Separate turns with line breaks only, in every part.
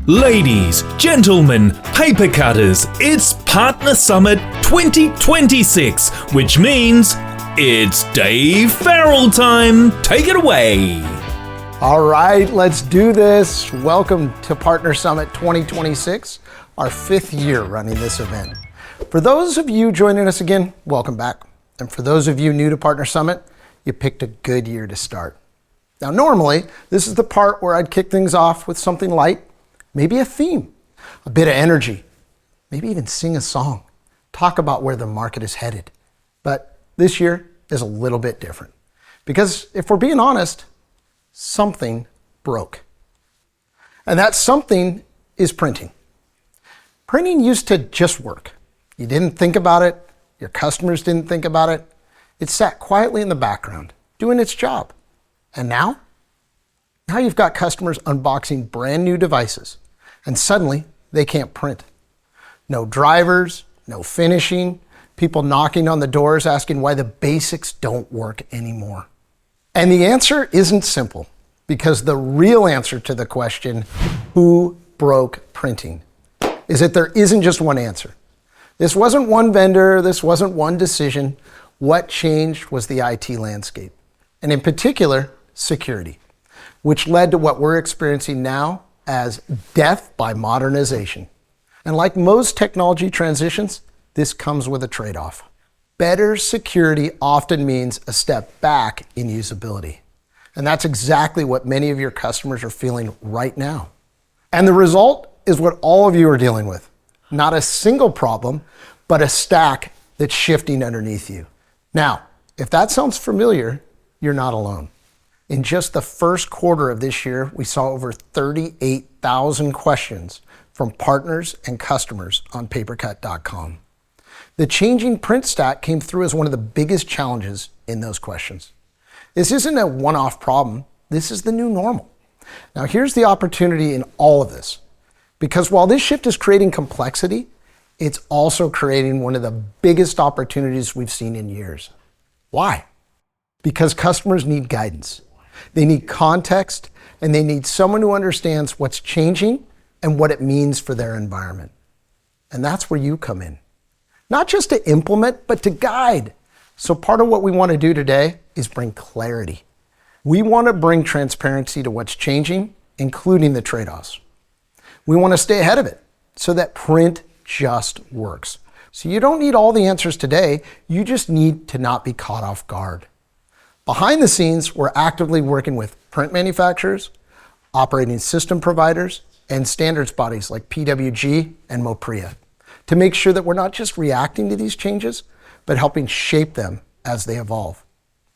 Ladies, gentlemen, paper cutters, it's Partner Summit 2026, which means it's Dave Farrell time. Take it away.
All right, let's do this. Welcome to Partner Summit 2026, our 5th year running this event. For those of you joining us again, welcome back. And for those of you new to Partner Summit, you picked a good year to start. Now, normally, this is the part where I'd kick things off with something light, maybe a theme, a bit of energy, maybe even sing a song, talk about where the market is headed. But this year is a little bit different because if we're being honest, something broke. And that something is printing. Printing used to just work. You didn't think about it. Your customers didn't think about it. It sat quietly in the background, doing its job. And now you've got customers unboxing brand new devices, and suddenly they can't print. No drivers, no finishing, people knocking on the doors asking why the basics don't work anymore. And the answer isn't simple, because the real answer to the question, who broke printing, is that there isn't just one answer. This wasn't one vendor, this wasn't one decision. What changed was the IT landscape, and in particular, security, which led to what we're experiencing now as death by modernization. And like most technology transitions, this comes with a trade-off. Better security often means a step back in usability. And that's exactly what many of your customers are feeling right now. And the result is what all of you are dealing with. Not a single problem, but a stack that's shifting underneath you. Now, if that sounds familiar, you're not alone. In just the first quarter of this year, we saw over 38,000 questions from partners and customers on PaperCut.com. The changing print stack came through as one of the biggest challenges in those questions. This isn't a one-off problem. This is the new normal. Now, here's the opportunity in all of this. Because while this shift is creating complexity, it's also creating one of the biggest opportunities we've seen in years. Why? Because customers need guidance. They need context, and they need someone who understands what's changing and what it means for their environment. And that's where you come in. Not just to implement, but to guide. So part of what we want to do today is bring clarity. We want to bring transparency to what's changing, including the trade-offs. We want to stay ahead of it so that print just works. So you don't need all the answers today, you just need to not be caught off guard. Behind the scenes, we're actively working with print manufacturers, operating system providers, and standards bodies like PWG and MOPRIA to make sure that we're not just reacting to these changes, but helping shape them as they evolve.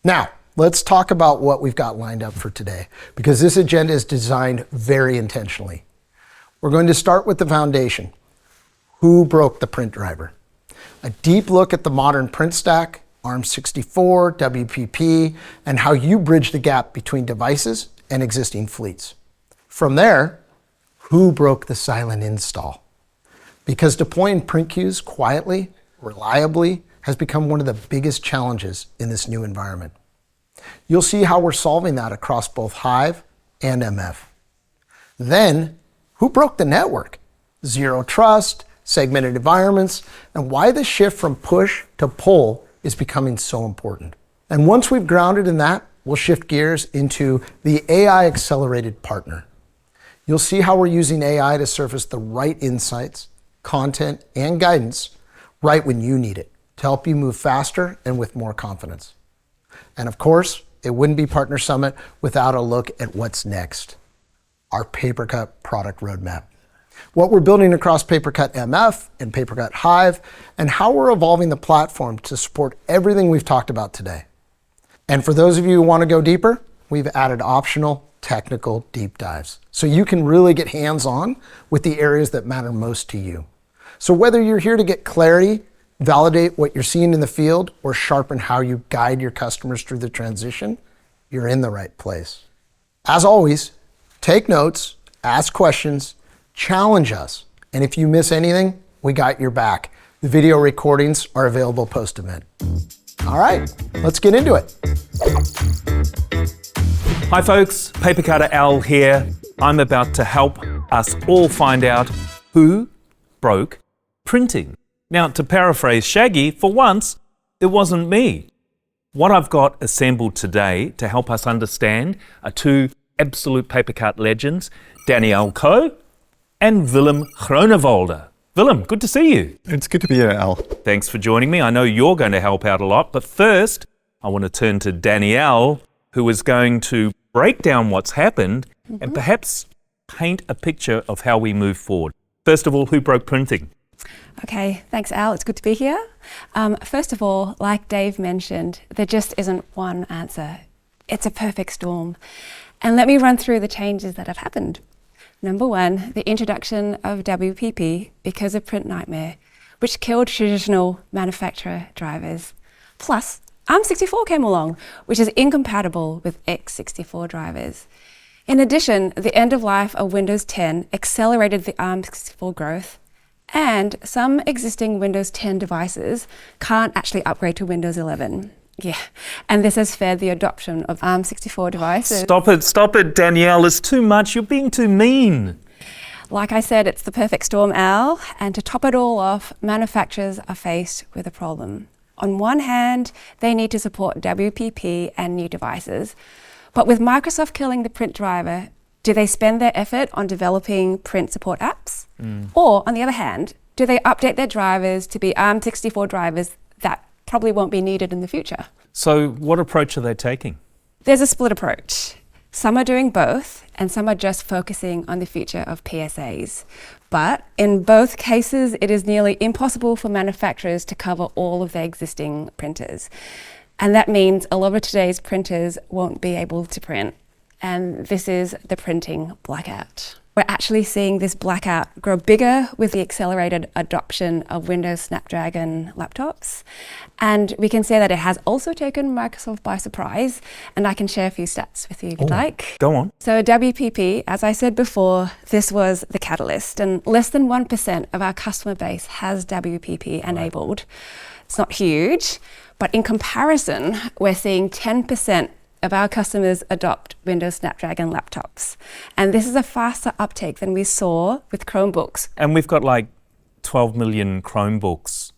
Now, let's talk about what we've got lined up for today, because this agenda is designed very intentionally. We're going to start with the foundation. Who broke the print driver? A deep look at the modern print stack, ARM64, WPP, and how you bridge the gap between devices and existing fleets. From there, who broke the silent install? Because deploying print queues quietly, reliably, has become one of the biggest challenges in this new environment. You'll see how we're solving that across both Hive and MF. Then, who broke the network? Zero trust, segmented environments, and why the shift from push to pull is becoming so important. And once we've grounded in that, we'll shift gears into the AI accelerated partner. You'll see how we're using AI to surface the right insights, content, and guidance right when you need it to help you move faster and with more confidence. And of course, it wouldn't be Partner Summit without a look at what's next. Our PaperCut product roadmap. What we're building across PaperCut MF and PaperCut Hive, and how we're evolving the platform to support everything we've talked about today. And for those of you who want to go deeper, we've added optional technical deep dives, so you can really get hands-on with the areas that matter most to you. So whether you're here to get clarity, validate what you're seeing in the field, or sharpen how you guide your customers through the transition, you're in the right place. As always, take notes, ask questions, challenge us, and if you miss anything, we got your back. The video recordings are available post-event. All right, let's get into it.
Hi folks, PaperCutter Al here. I'm about to help us all find out who broke printing. Now, to paraphrase Shaggy, for once, it wasn't me. What I've got assembled today to help us understand are two absolute PaperCut legends, Danielle Coe and Willem Groenewalde. Willem, good to see you.
It's good to be here, Al.
Thanks for joining me. I know you're going to help out a lot, but first, I want to turn to Danielle, who is going to break down what's happened and perhaps paint a picture of how we move forward. First of all, who broke printing?
Okay, thanks Al, it's good to be here. First of all, like Dave mentioned, there just isn't one answer. It's a perfect storm. And let me run through the changes that have happened. Number one, the introduction of WPP because of print nightmare, which killed traditional manufacturer drivers. Plus, ARM64 came along, which is incompatible with x64 drivers. In addition, the end of life of Windows 10 accelerated the ARM64 growth, and some existing Windows 10 devices can't actually upgrade to Windows 11. Yeah, and this has fed the adoption of ARM64 devices.
Stop it, Danielle, it's too much, you're being too mean.
Like I said, it's the perfect storm, Al, and to top it all off, manufacturers are faced with a problem. On one hand, they need to support WPP and new devices, but with Microsoft killing the print driver, do they spend their effort on developing print support apps? Or, on the other hand, do they update their drivers to be ARM64 drivers that probably won't be needed in the future?
So what approach are they taking?
There's a split approach. Some are doing both, and some are just focusing on the future of PSAs. But in both cases, it is nearly impossible for manufacturers to cover all of their existing printers. And that means a lot of today's printers won't be able to print. And this is the printing blackout. We're actually seeing this blackout grow bigger with the accelerated adoption of Windows Snapdragon laptops. And we can say that it has also taken Microsoft by surprise. And I can share a few stats with you if you'd like.
Go on.
So WPP, as I said before, this was the catalyst. And less than 1% of our customer base has WPP enabled. It's not huge, but in comparison, we're seeing 10% of our customers adopt Windows Snapdragon laptops. And this is a faster uptake than we saw with Chromebooks.
And we've got like 12 million Chromebooks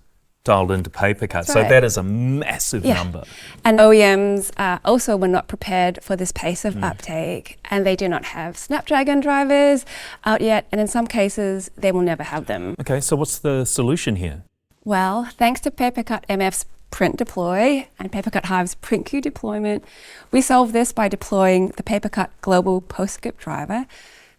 dialed into PaperCut,
That's
so
right.
that is a massive number.
And OEMs also were not prepared for this pace of uptake, and they do not have Snapdragon drivers out yet, and in some cases, they will never have them.
Okay, so what's the solution here?
Well, thanks to PaperCut MF's Print Deploy and PaperCut Hive's Print Queue deployment, we solve this by deploying the PaperCut Global PostScript driver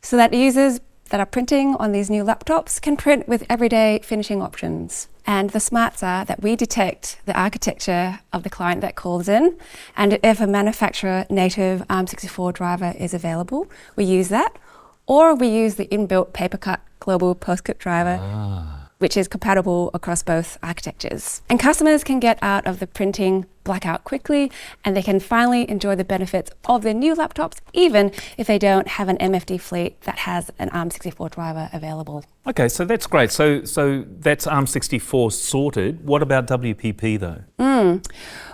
so that users that are printing on these new laptops can print with everyday finishing options. And the smarts are that we detect the architecture of the client that calls in, and if a manufacturer native ARM64 driver is available, we use that, or we use the inbuilt PaperCut Global PostScript driver, which is compatible across both architectures. And customers can get out of the printing blackout quickly, and they can finally enjoy the benefits of their new laptops, even if they don't have an MFD fleet that has an ARM64 driver available.
Okay, so that's great. So that's ARM64 sorted. What about WPP though?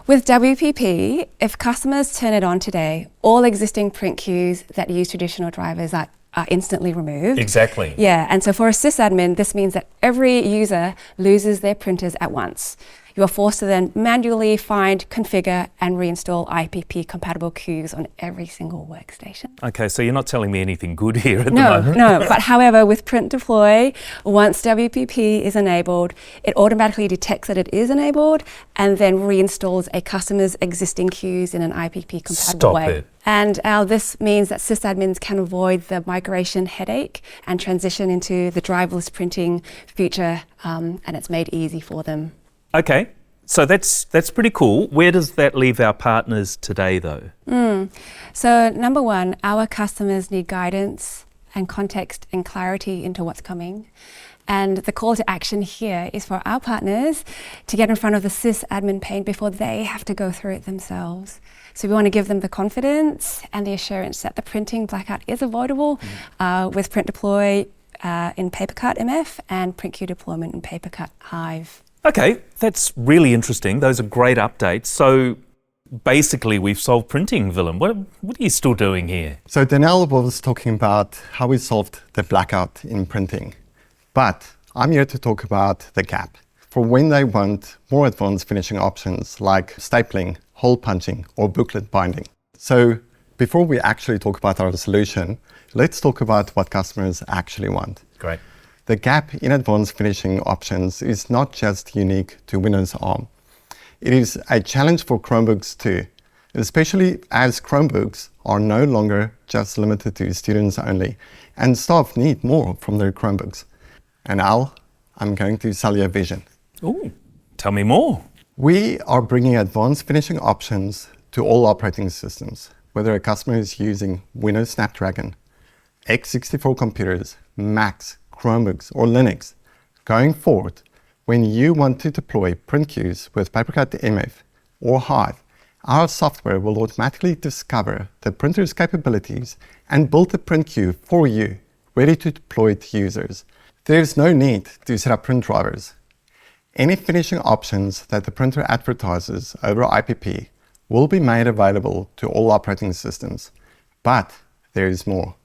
With WPP, if customers turn it on today, all existing print queues that use traditional drivers are instantly removed.
Exactly.
Yeah, and so for a sysadmin, this means that every user loses their printers at once. You are forced to then manually find, configure, and reinstall IPP compatible queues on every single workstation.
Okay, so you're not telling me anything good here at the moment.
No, but however, with Print Deploy, once WPP is enabled, it automatically detects that it is enabled and then reinstalls a customer's existing queues in an IPP compatible way.
Stop it.
And this means that sysadmins can avoid the migration headache and transition into the driverless printing future, and it's made easy for them.
Okay, so that's pretty cool. Where does that leave our partners today though?
So number one, our customers need guidance and context and clarity into what's coming. And the call to action here is for our partners to get in front of the sysadmin pain before they have to go through it themselves. So we want to give them the confidence and the assurance that the printing blackout is avoidable with Print Deploy in PaperCut MF and Print Queue deployment in PaperCut Hive.
Okay, that's really interesting. Those are great updates. So Basically, we've solved printing, Willem. What are you still doing here?
So Danielle was talking about how we solved the blackout in printing. But I'm here to talk about the gap for when they want more advanced finishing options like stapling, hole punching, or booklet binding. So before we actually talk about our solution, let's talk about what customers actually want.
Great.
The gap in advanced finishing options is not just unique to Windows ARM. It is a challenge for Chromebooks too, especially as Chromebooks are no longer just limited to students only, and staff need more from their Chromebooks. And Al, I'm going to sell you a vision.
Ooh, tell me more.
We are bringing advanced finishing options to all operating systems, whether a customer is using Windows Snapdragon, x64 computers, Macs, Chromebooks, or Linux. Going forward, when you want to deploy print queues with PaperCut MF or Hive, our software will automatically discover the printer's capabilities and build the print queue for you, ready to deploy to users. There's no need to set up print drivers. Any finishing options that the printer advertises over IPP will be made available to all operating systems. But there is more.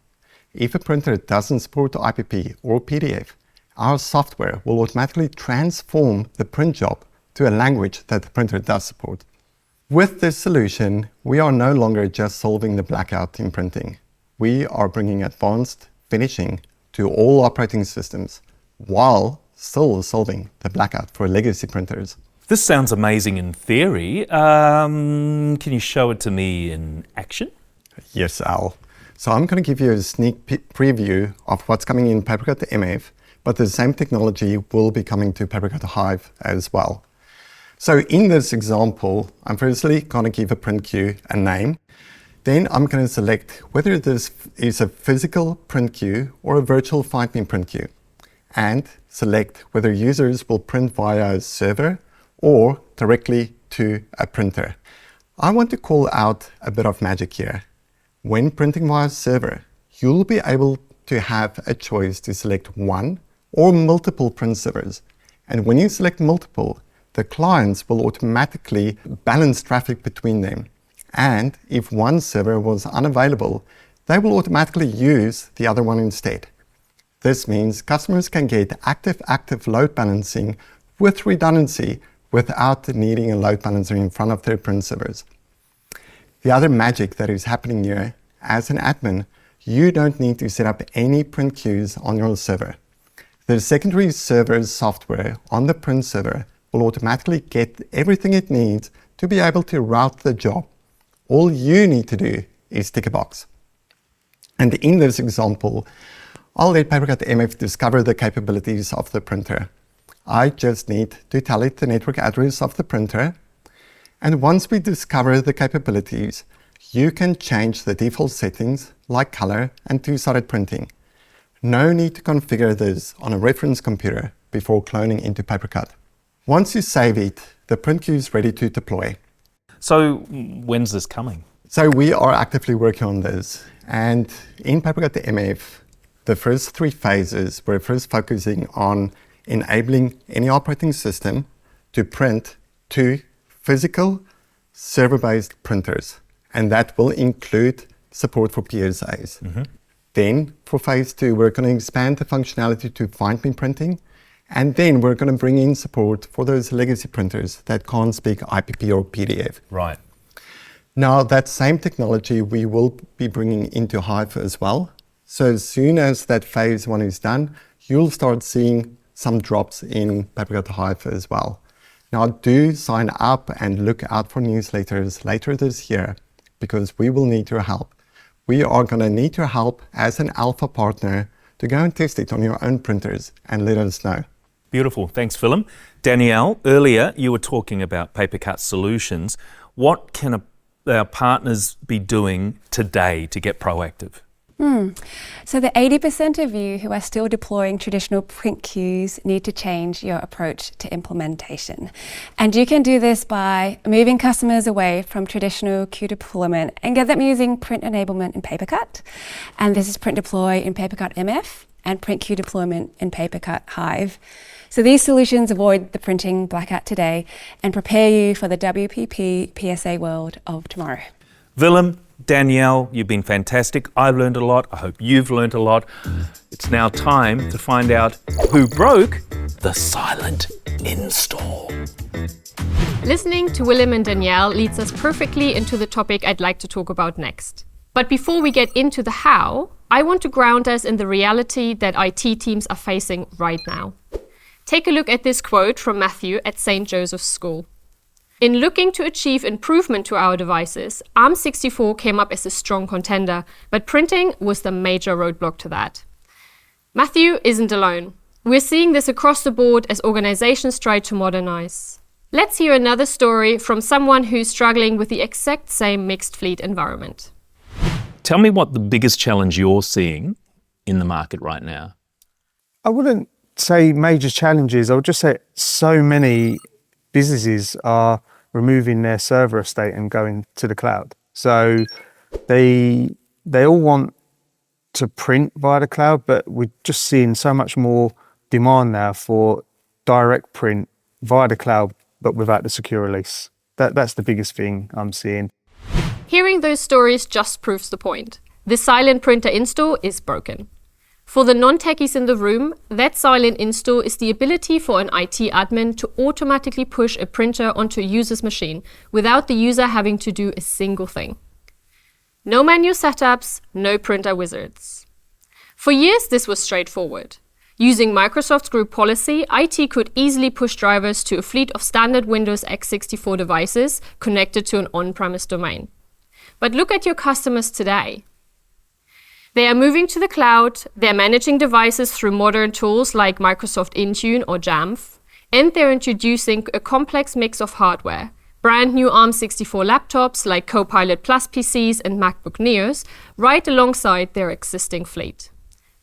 If a printer doesn't support IPP or PDF, our software will automatically transform the print job to a language that the printer does support. With this solution, we are no longer just solving the blackout in printing. We are bringing advanced finishing to all operating systems while still solving the blackout for legacy printers.
This sounds amazing in theory. Can you show it to me in action?
Yes, Al. So I'm going to give you a sneak preview of what's coming in PaperCut MF, but the same technology will be coming to PaperCut Hive as well. So in this example, I'm firstly going to give a print queue a name. Then I'm going to select whether this is a physical print queue or a virtual find-me print queue, and select whether users will print via a server or directly to a printer. I want to call out a bit of magic here. When printing via server, you'll be able to have a choice to select one or multiple print servers. And when you select multiple, the clients will automatically balance traffic between them. And if one server was unavailable, they will automatically use the other one instead. This means customers can get active load balancing with redundancy without needing a load balancer in front of their print servers. The other magic that is happening here, as an admin, you don't need to set up any print queues on your server. The secondary server's software on the print server will automatically get everything it needs to be able to route the job. All you need to do is tick a box. And in this example, I'll let PaperCut MF discover the capabilities of the printer. I just need to tell it the network address of the printer. And once we discover the capabilities, you can change the default settings like color and two-sided printing. No need to configure this on a reference computer before cloning into PaperCut. Once you save it, the print queue is ready to deploy.
So when's this coming?
So we are actively working on this. And in PaperCut MF, the first three phases, we're first focusing on enabling any operating system to print to physical server-based printers. And that will include support for PSAs. Mm-hmm. Then for phase 2, we're going to expand the functionality to find-me printing. And then we're going to bring in support for those legacy printers that can't speak IPP or PDF.
Right.
Now, that same technology we will be bringing into Hive as well. So as soon as that phase 1 is done, you'll start seeing some drops in PaperCut Hive as well. Now, do sign up and look out for newsletters later this year, because we will need your help. We are going to need your help as an alpha partner to go and test it on your own printers and let us know.
Beautiful. Thanks, Willem. Danielle, earlier you were talking about PaperCut solutions. What can our partners be doing today to get proactive?
So the 80% of you who are still deploying traditional print queues need to change your approach to implementation. And you can do this by moving customers away from traditional queue deployment and get them using print enablement in PaperCut. And this is print deploy in PaperCut MF and print queue deployment in PaperCut Hive. So these solutions avoid the printing blackout today and prepare you for the WPP PSA world of tomorrow.
Willem, Danielle, you've been fantastic. I've learned a lot. I hope you've learned a lot. It's now time to find out who broke the silent install.
Listening to Willem and Danielle leads us perfectly into the topic I'd like to talk about next. But before we get into the how, I want to ground us in the reality that IT teams are facing right now. Take a look at this quote from Matthew at St. Joseph's School. In looking to achieve improvement to our devices, ARM64 came up as a strong contender, but printing was the major roadblock to that. Matthew isn't alone. We're seeing this across the board as organizations try to modernize. Let's hear another story from someone who's struggling with the exact same mixed fleet environment.
Tell me what the biggest challenge you're seeing in the market right now.
I wouldn't say major challenges. I would just say so many businesses are removing their server estate and going to the cloud. So they all want to print via the cloud, but we're just seeing so much more demand now for direct print via the cloud, but without the secure release. That's the biggest thing I'm seeing.
Hearing those stories just proves the point. The silent printer install is broken. For the non-techies in the room, that silent install is the ability for an IT admin to automatically push a printer onto a user's machine without the user having to do a single thing. No manual setups, no printer wizards. For years, this was straightforward. Using Microsoft's group policy, IT could easily push drivers to a fleet of standard Windows x64 devices connected to an on-premise domain. But look at your customers today. They are moving to the cloud, they're managing devices through modern tools like Microsoft Intune or Jamf, and they're introducing a complex mix of hardware. Brand new ARM64 laptops like Copilot Plus PCs and MacBook Neos right alongside their existing fleet.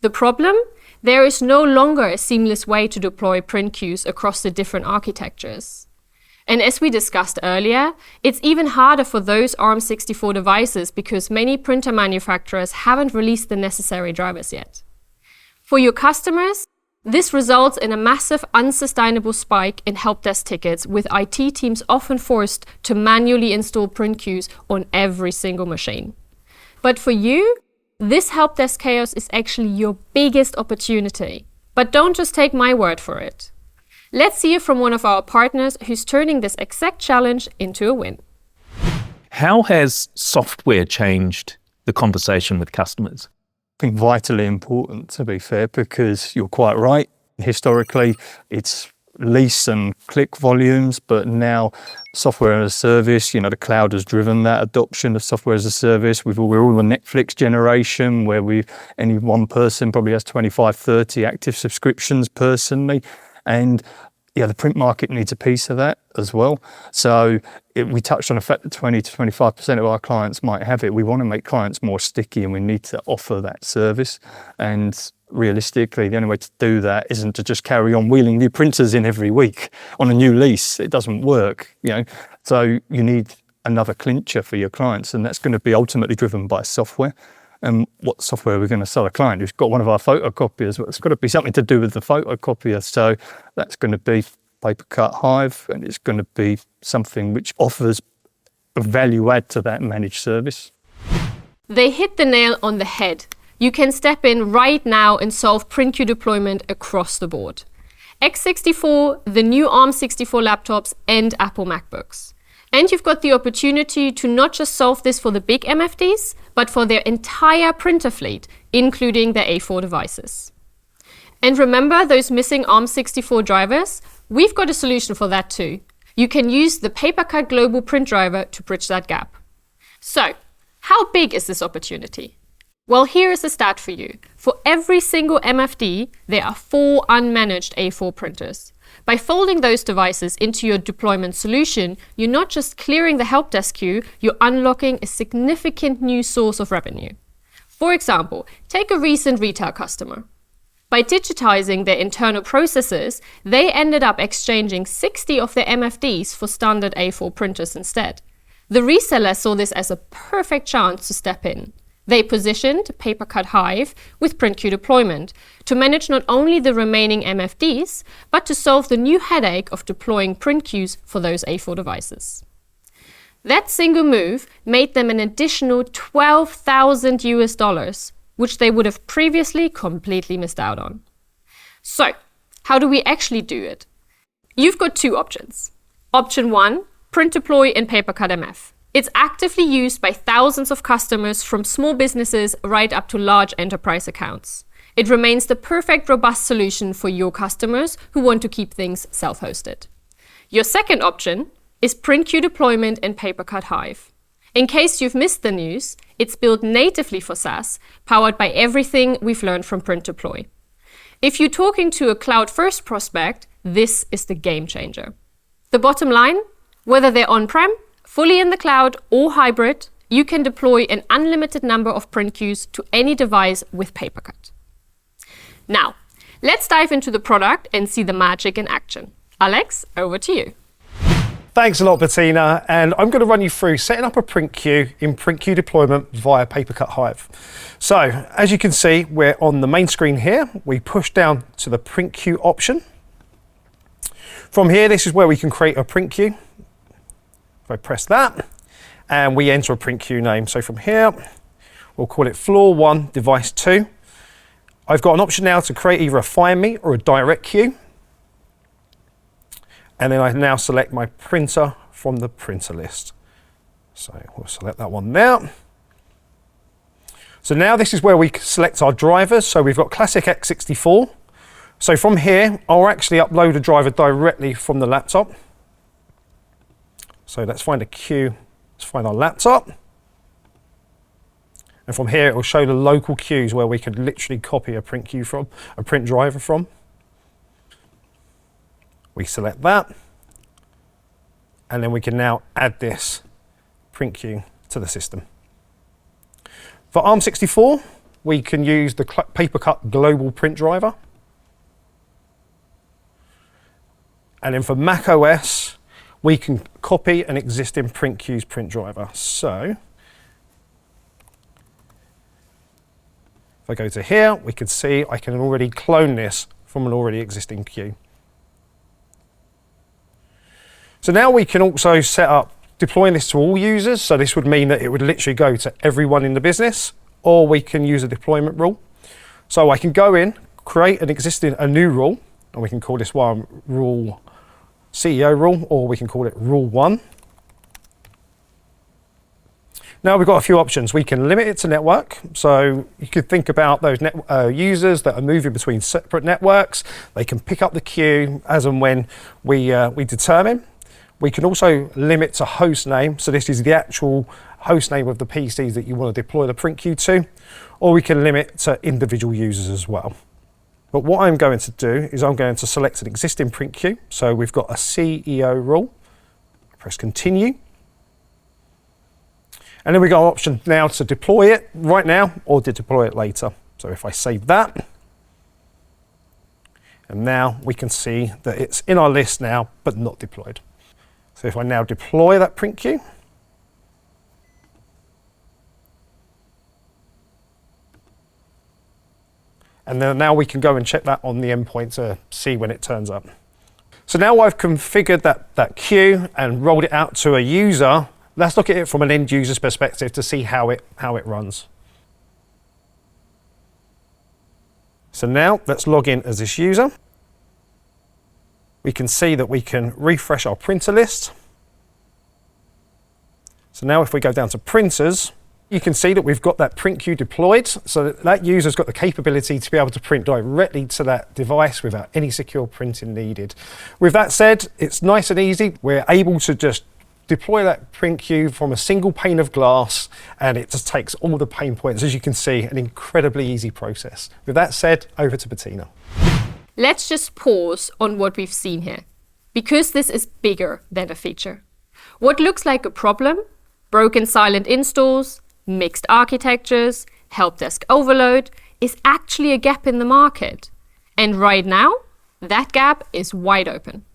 The problem? There is no longer a seamless way to deploy print queues across the different architectures. And as we discussed earlier, it's even harder for those ARM64 devices because many printer manufacturers haven't released the necessary drivers yet. For your customers, this results in a massive unsustainable spike in help desk tickets, with IT teams often forced to manually install print queues on every single machine. But for you, this help desk chaos is actually your biggest opportunity. But don't just take my word for it. Let's hear from one of our partners who's turning this exact challenge into a win.
How has software changed the conversation with customers?
I think vitally important, to be fair, because you're quite right. Historically, it's lease and click volumes, but now software as a service, the cloud has driven that adoption of software as a service. We're all the Netflix generation where any one person probably has 25, 30 active subscriptions personally. And the print market needs a piece of that as well. So we touched on the fact that 20 to 25% of our clients might have it. We want to make clients more sticky and we need to offer that service. And realistically, the only way to do that isn't to just carry on wheeling new printers in every week on a new lease. It doesn't work, So you need another clincher for your clients, and that's going to be ultimately driven by software. And what software are we going to sell a client who's got one of our photocopiers? Well, it's got to be something to do with the photocopier. So that's going to be PaperCut Hive, and it's going to be something which offers a value add to that managed service.
They hit the nail on the head. You can step in right now and solve print queue deployment across the board. x64, the new ARM64 laptops, and Apple MacBooks. And you've got the opportunity to not just solve this for the big MFDs, but for their entire printer fleet, including their A4 devices. And remember those missing ARM64 drivers? We've got a solution for that too. You can use the PaperCut Global Print Driver to bridge that gap. So, how big is this opportunity? Well, here is a stat for you. For every single MFD, there are 4 unmanaged A4 printers. By folding those devices into your deployment solution, you're not just clearing the help desk queue, you're unlocking a significant new source of revenue. For example, take a recent retail customer. By digitizing their internal processes, they ended up exchanging 60 of their MFDs for standard A4 printers instead. The reseller saw this as a perfect chance to step in. They positioned PaperCut Hive with PrintQ deployment to manage not only the remaining MFDs, but to solve the new headache of deploying PrintQs for those A4 devices. That single move made them an additional $12,000, which they would have previously completely missed out on. So, how do we actually do it? You've got two options. Option 1, print deploy in PaperCut MF. It's actively used by thousands of customers from small businesses right up to large enterprise accounts. It remains the perfect robust solution for your customers who want to keep things self-hosted. Your second option is PrintQ deployment in PaperCut Hive. In case you've missed the news, it's built natively for SaaS, powered by everything we've learned from Print Deploy. If you're talking to a cloud-first prospect, this is the game changer. The bottom line, whether they're on-prem, fully in the cloud, or hybrid, you can deploy an unlimited number of PrintQs to any device with PaperCut. Now, let's dive into the product and see the magic in action. Alex, over to you.
Thanks a lot, Bettina, and I'm going to run you through setting up a PrintQ in PrintQ deployment via PaperCut Hive. So, as you can see, we're on the main screen here. We push down to the PrintQ option. From here, this is where we can create a PrintQ. If I press that, and we enter a PrintQ name. So from here, we'll call it Floor 1, Device 2. I've got an option now to create either a Find Me or a Direct Queue. And then I now select my printer from the printer list. So we'll select that one there. So now this is where we select our drivers. So we've got Classic X64. So from here, I'll actually upload a driver directly from the laptop. So let's find a queue, let's find our laptop. And from here, it will show the local queues where we could literally copy a print queue from, a print driver from. We select that. And then we can now add this print queue to the system. For ARM64, we can use the PaperCut Global Print Driver. And then for Mac OS, we can copy an existing PrintQ's print driver. So, if I go to here, we can see I can already clone this from an already existing queue. So now we can also set up deploying this to all users. So this would mean that it would literally go to everyone in the business, or we can use a deployment rule. So I can go in, create a new rule, and we can call this one rule CEO rule, or we can call it rule 1. Now we've got a few options. We can limit it to network. So you could think about those users that are moving between separate networks. They can pick up the queue as and when we determine. We can also limit to host name. So this is the actual host name of the PCs that you want to deploy the print queue to, or we can limit to individual users as well. But what I'm going to do is I'm going to select an existing print queue. So we've got a CEO rule. Press continue. And then we got an option now to deploy it right now or to deploy it later. So if I save that, and now we can see that it's in our list now, but not deployed. So if I now deploy that print queue, and then now we can go and check that on the endpoint to see when it turns up. So now I've configured that queue and rolled it out to a user. Let's look at it from an end user's perspective to see how it runs. So now let's log in as this user. We can see that we can refresh our printer list. So now if we go down to printers, you can see that we've got that print queue deployed, so that user's got the capability to be able to print directly to that device without any secure printing needed. With that said, it's nice and easy. We're able to just deploy that print queue from a single pane of glass, and it just takes all the pain points. As you can see, an incredibly easy process. With that said, over to Bettina.
Let's just pause on what we've seen here, because this is bigger than a feature. What looks like a problem, broken silent installs, mixed architectures, help desk overload, is actually a gap in the market. And right now, that gap is wide open.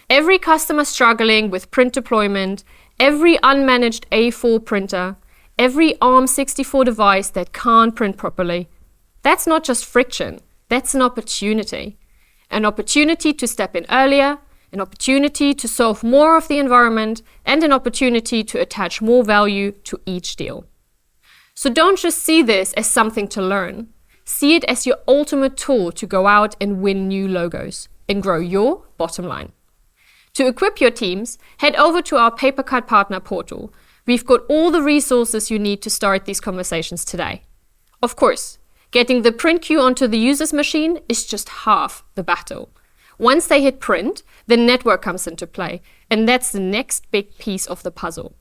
Every customer struggling with print deployment, every unmanaged A4 printer, every ARM64 device that can't print properly, that's not just friction, that's an opportunity. An opportunity to step in earlier, an opportunity to solve more of the environment, and an opportunity to attach more value to each deal. So don't just see this as something to learn. See it as your ultimate tool to go out and win new logos and grow your bottom line. To equip your teams, head over to our PaperCut Partner portal. We've got all the resources you need to start these conversations today. Of course, getting the print queue onto the user's machine is just half the battle. Once they hit print, the network comes into play, and that's the next big piece of the puzzle.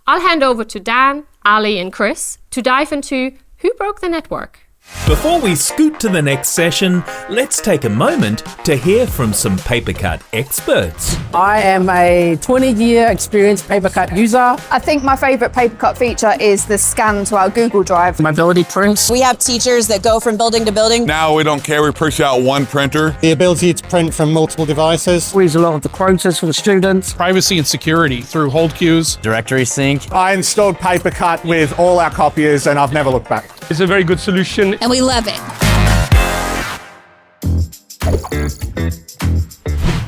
I'll hand over to Dan, Ali, and Chris to dive into who broke the network.
Before we scoot to the next session, let's take a moment to hear from some PaperCut experts.
I am a 20-year experienced PaperCut user.
I think my favourite PaperCut feature is the scan to our Google Drive.
Mobility prints.
We have teachers that go from building to building.
Now we don't care, we push out one printer.
The ability to print from multiple devices.
Squeeze a lot of the quotas for the students.
Privacy and security through hold queues.
Directory sync.
I installed PaperCut with all our copiers and I've never looked back.
It's a very good solution.
And we love it.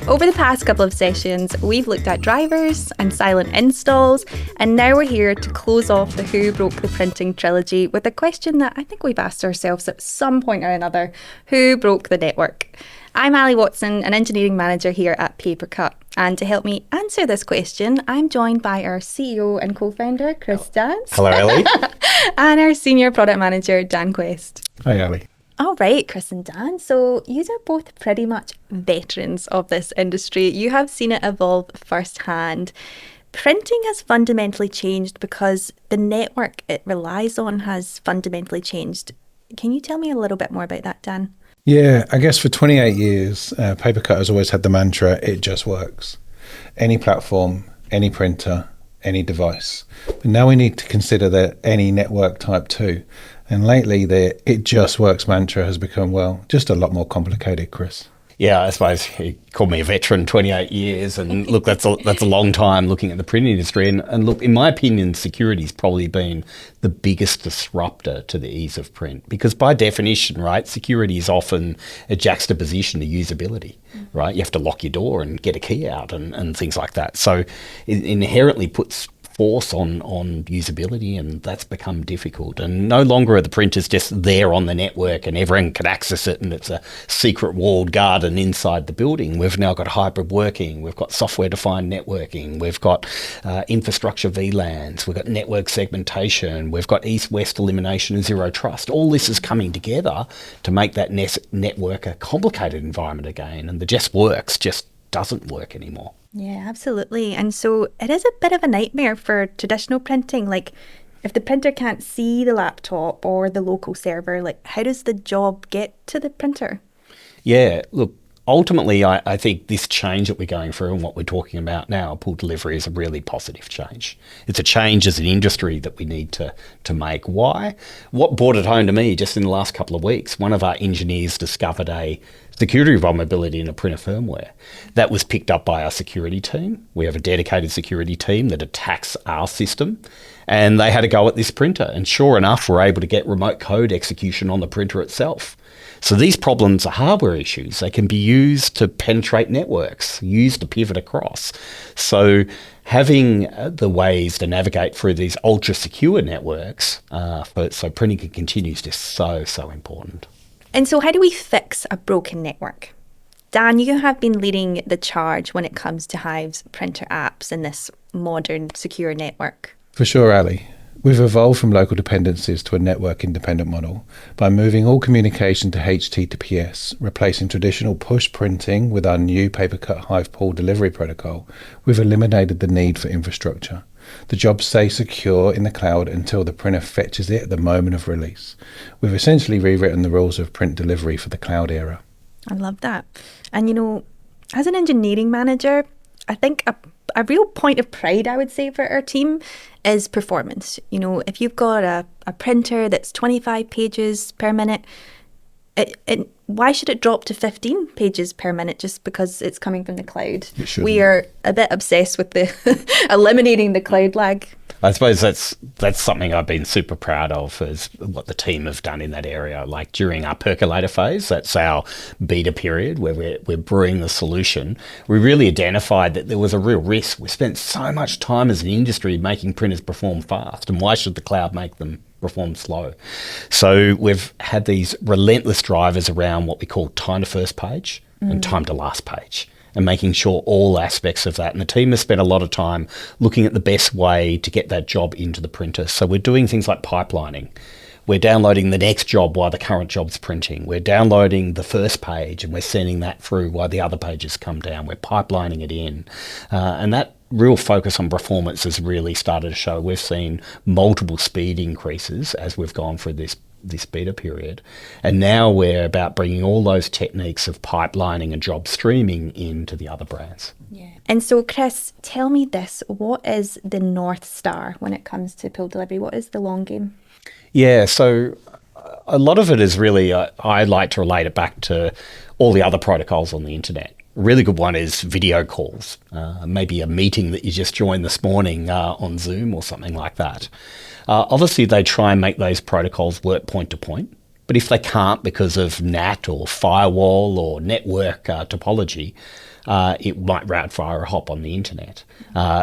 Over the past couple of sessions, we've looked at drivers and silent installs, and now we're here to close off the Who Broke the Printing trilogy with a question that I think we've asked ourselves at some point or another: who broke the network? I'm Ali Watson, an engineering manager here at PaperCut, and to help me answer this question, I'm joined by our CEO and co-founder, Chris Dance.
Hello, Ali.
And our senior product manager, Dan Quest.
Hi, Ali.
All right, Chris and Dan. So you are both pretty much veterans of this industry. You have seen it evolve firsthand. Printing has fundamentally changed because the network it relies on has fundamentally changed. Can you tell me a little bit more about that, Dan?
Yeah, I guess for 28 years, PaperCut has always had the mantra, it just works. Any platform, any printer, any device. But now we need to consider the any network type too. And lately, the it just works mantra has become, well, just a lot more complicated, Chris.
Yeah, I suppose he called me a veteran, 28 years. And look, that's a long time looking at the print industry. And look, in my opinion, security's probably been the biggest disruptor to the ease of print. Because by definition, right, security is often a juxtaposition to usability, right? You have to lock your door and get a key out and things like that. So it inherently puts force on usability, and that's become difficult. And no longer are the printers just there on the network and everyone can access it and it's a secret walled garden inside the building. We've now got hybrid working, we've got software-defined networking, we've got infrastructure VLANs, we've got network segmentation, we've got east-west elimination and zero trust. All this is coming together to make that network a complicated environment again, and the just works just doesn't work anymore.
Yeah, absolutely. And so it is a bit of a nightmare for traditional printing. Like, if the printer can't see the laptop or the local server, like, how does the job get to the printer?
Yeah, look, ultimately, I think this change that we're going through and what we're talking about now, pool delivery, is a really positive change. It's a change as an industry that we need to make. Why? What brought it home to me just in the last couple of weeks, one of our engineers discovered a security vulnerability in a printer firmware. That was picked up by our security team. We have a dedicated security team that attacks our system, and they had a go at this printer. And sure enough, we're able to get remote code execution on the printer itself. So these problems are hardware issues. They can be used to penetrate networks, used to pivot across. So having the ways to navigate through these ultra secure networks so printing can continue is just so important.
And so how do we fix a broken network? Dan, you have been leading the charge when it comes to Hive's printer apps in this modern secure network.
For sure, Ali. We've evolved from local dependencies to a network-independent model by moving all communication to HTTPS, replacing traditional push printing with our new PaperCut Hive pool delivery protocol. We've eliminated the need for infrastructure. The jobs stay secure in the cloud until the printer fetches it at the moment of release. We've essentially rewritten the rules of print delivery for the cloud era.
I love that. And, you know, as an engineering manager, I think a real point of pride, I would say, for our team is performance. You know, if you've got a printer that's 25 pages per minute, why should it drop to 15 pages per minute just because it's coming from the cloud? We are a bit obsessed with the eliminating the cloud lag.
I suppose that's something I've been super proud of, is what the team have done in that area. Like during our percolator phase, that's our beta period where we're brewing the solution, we really identified that there was a real risk. We spent so much time as an industry making printers perform fast, and why should the cloud make them perform slow? So we've had these relentless drivers around what we call time to first page and time to last page, and making sure all aspects of that. And the team has spent a lot of time looking at the best way to get that job into the printer. So we're doing things like pipelining. We're downloading the next job while the current job's printing. We're downloading the first page and we're sending that through while the other pages come down. We're pipelining it in. And that real focus on performance has really started to show. We've seen multiple speed increases as we've gone through this beta period. And now we're about bringing all those techniques of pipelining and job streaming into the other brands.
Yeah. And so, Chris, tell me this. What is the North Star when it comes to pool delivery? What is the long game?
Yeah, so a lot of it is really, I like to relate it back to all the other protocols on the internet. A really good one is video calls, maybe a meeting that you just joined this morning on Zoom or something like that. Obviously, they try and make those protocols work point to point, but if they can't because of NAT or firewall or network topology, it might route via a hop on the internet.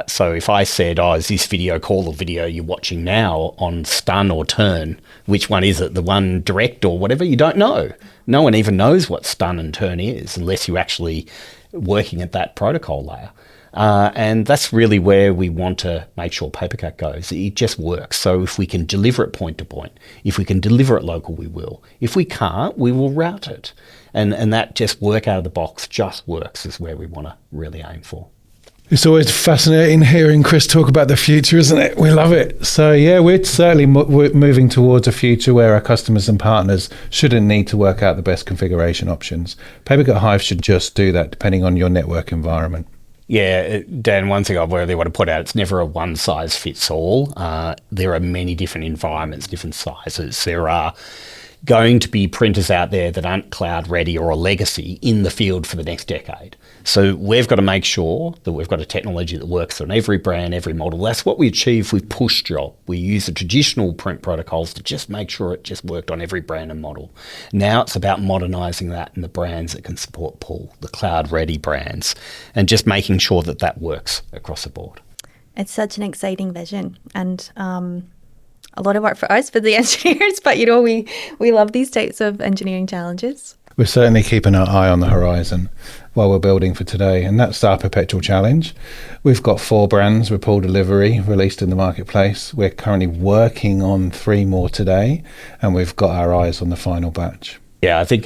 So if I said, is this video call or video you're watching now on stun or turn, which one is it, the one direct or whatever? You don't know. No one even knows what stun and turn is unless you're actually working at that protocol layer. And that's really where we want to make sure PaperCut goes. It just works. So if we can deliver it point to point, if we can deliver it local, we will. If we can't, we will route it. And that just work out of the box just works is where we want to really aim for.
It's always fascinating hearing Chris talk about the future, isn't it? We love it. So yeah, we're certainly moving towards a future where our customers and partners shouldn't need to work out the best configuration options. PaperCut Hive should just do that depending on your network environment.
Yeah, Dan, one thing I really want to put out, it's never a one size fits all. There are many different environments, different sizes. There are going to be printers out there that aren't cloud ready or a legacy in the field for the next decade. So we've got to make sure that we've got a technology that works on every brand, every model. That's what we achieve with push job. We use the traditional print protocols to just make sure it just worked on every brand and model. Now it's about modernising that in the brands that can support pull, the cloud ready brands, and just making sure that that works across the board.
It's such an exciting vision, and a lot of work for us, for the engineers, but you know, we love these types of engineering challenges.
We're certainly keeping our eye on the horizon while we're building for today, and that's our perpetual challenge. We've got 4 brands with pool delivery released in the marketplace. We're currently working on 3 more today, and we've got our eyes on the final batch.
Yeah, I think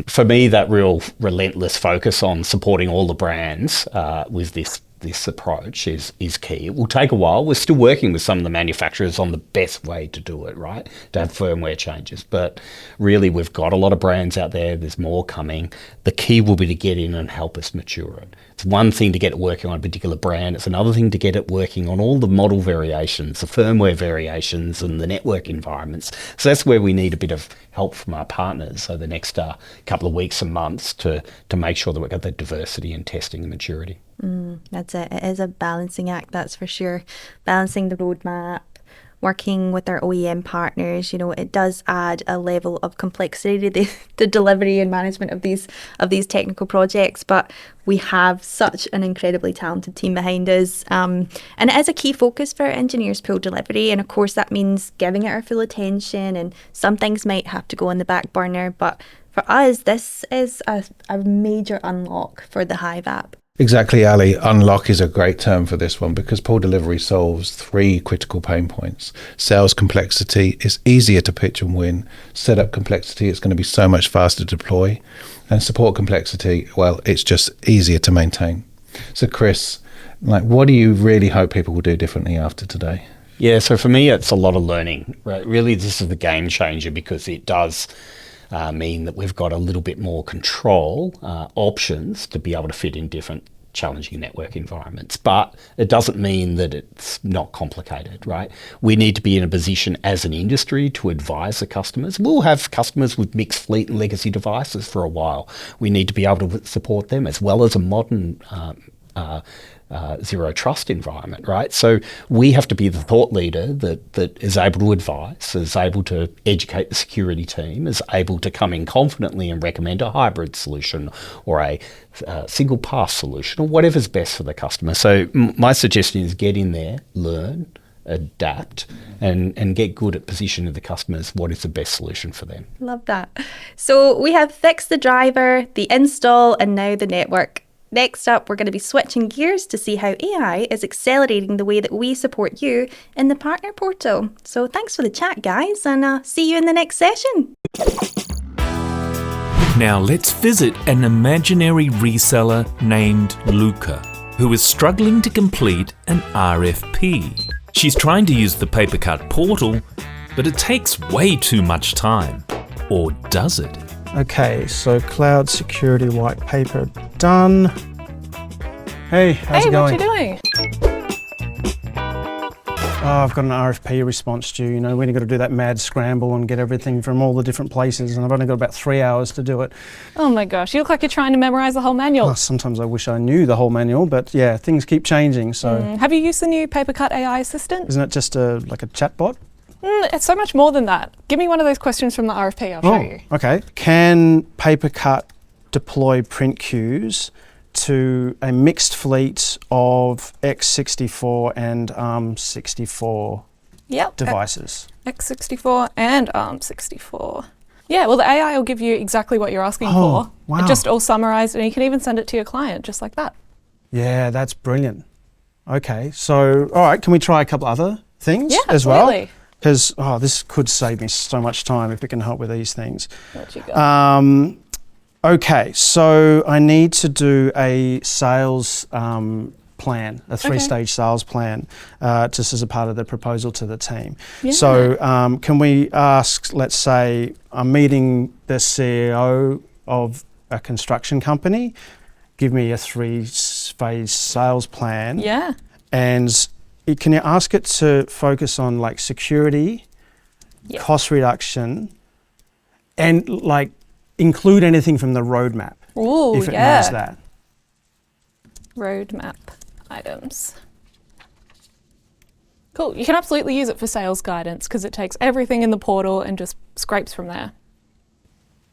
for me, that real relentless focus on supporting all the brands with this approach is key. It will take a while. We're still working with some of the manufacturers on the best way to do it, right? To have firmware changes. But really, we've got a lot of brands out there. There's more coming. The key will be to get in and help us mature it. It's one thing to get it working on a particular brand. It's another thing to get it working on all the model variations, the firmware variations, and the network environments. So that's where we need a bit of help from our partners over the next couple of weeks and months to make sure that we've got that diversity in testing and maturity.
That's it. It is a balancing act, that's for sure. Balancing the roadmap, working with our OEM partners, you know, it does add a level of complexity to the delivery and management of these technical projects. But we have such an incredibly talented team behind us, and it is a key focus for our engineers' pool delivery. And of course, that means giving it our full attention. And some things might have to go on the back burner, but for us, this is a major unlock for the Hive app.
Exactly, Ali. Unlock is a great term for this one because pool delivery solves 3 critical pain points. Sales complexity is easier to pitch and win. Setup complexity, it's going to be so much faster to deploy. And support complexity, well, it's just easier to maintain. So Chris, what do you really hope people will do differently after today?
Yeah, so for me, it's a lot of learning. Right? Really, this is the game changer because it does mean that we've got a little bit more control, options to be able to fit in different challenging network environments. But it doesn't mean that it's not complicated, right? We need to be in a position as an industry to advise the customers. We'll have customers with mixed fleet and legacy devices for a while. We need to be able to support them as well as a modern zero trust environment, right? So we have to be the thought leader that is able to advise, is able to educate the security team, is able to come in confidently and recommend a hybrid solution or a single pass solution or whatever's best for the customer. So my suggestion is get in there, learn, adapt, and get good at positioning the customers what is the best solution for them.
Love that. So we have fixed the driver, the install, and now the network. Next up, we're going to be switching gears to see how AI is accelerating the way that we support you in the Partner Portal. So thanks for the chat, guys, and see you in the next session.
Now let's visit an imaginary reseller named Luca, who is struggling to complete an RFP. She's trying to use the PaperCut portal, but it takes way too much time. Or does it?
Okay, so cloud security white paper done. Hey, how's it going?
What are you doing?
Oh, I've got an RFP response due. You know, we've got to do that mad scramble and get everything from all the different places, and I've only got about 3 hours to do it.
Oh my gosh, you look like you're trying to memorize the whole manual.
Oh, sometimes I wish I knew the whole manual, but yeah, things keep changing. So,
Have you used the new PaperCut AI assistant?
Isn't it just like a chatbot?
It's so much more than that. Give me one of those questions from the RFP, I'll show you.
Okay. Can PaperCut deploy print queues to a mixed fleet of x64 and ARM64 devices?
x64 and ARM64. Yeah, well, the AI will give you exactly what you're asking for.
Wow.
It just all summarized, and you can even send it to your client just like that.
Yeah, that's brilliant. Okay, so, all right, can we try a couple other things as
absolutely.
well? Because, this could save me so much time if it can help with these things.
What you got?
Okay, so I need to do a sales plan, a three-stage sales plan, just as a part of the proposal to the team.
Yeah.
So can we ask, let's say, I'm meeting the CEO of a construction company, give me a three-phase sales plan.
Yeah.
And can you ask it to focus on like security, cost reduction, and like include anything from the roadmap?
Ooh,
if it knows that.
Roadmap items. Cool. You can absolutely use it for sales guidance because it takes everything in the portal and just scrapes from there.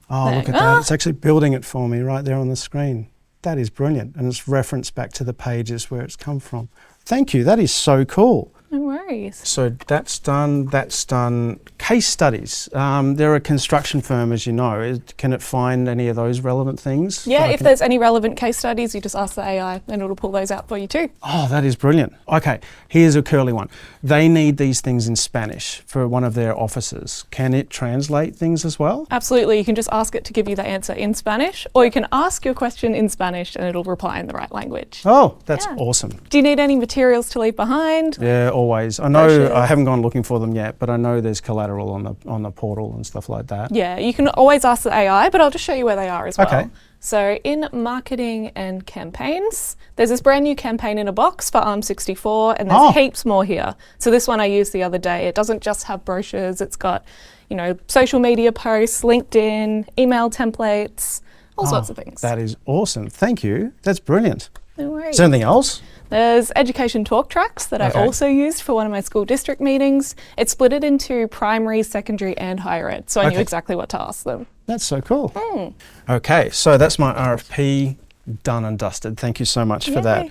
Oh, look at that. It's actually building it for me right there on the screen. That is brilliant. And it's referenced back to the pages where it's come from. Thank you. That is so cool.
No worries.
So that's done. That's done. Case studies. They're a construction firm, as you know. Can it find any of those relevant things?
Yeah, if there's any relevant case studies, you just ask the AI and it'll pull those out for you too.
Oh, that is brilliant. Okay, here's a curly one. They need these things in Spanish for one of their offices. Can it translate things as well?
Absolutely. You can just ask it to give you the answer in Spanish, or you can ask your question in Spanish and it'll reply in the right language.
Oh, that's awesome.
Do you need any materials to leave behind?
Yeah, always. I know I haven't gone looking for them yet, but I know there's collateral on the portal and stuff like that.
Yeah, you can always ask the AI, but I'll just show you where they are as well.
Okay.
So in marketing and campaigns, there's this brand new campaign in a box for ARM64, and there's heaps more here. So this one I used the other day. It doesn't just have brochures. It's got, you know, social media posts, LinkedIn, email templates, all sorts of things.
That is awesome. Thank you. That's brilliant.
No worries.
Is there anything else?
There's education talk tracks that I also used for one of my school district meetings. It's split it into primary, secondary and higher ed, so I knew exactly what to ask them.
That's so cool. Okay, so that's my RFP done and dusted. Thank you so much for that.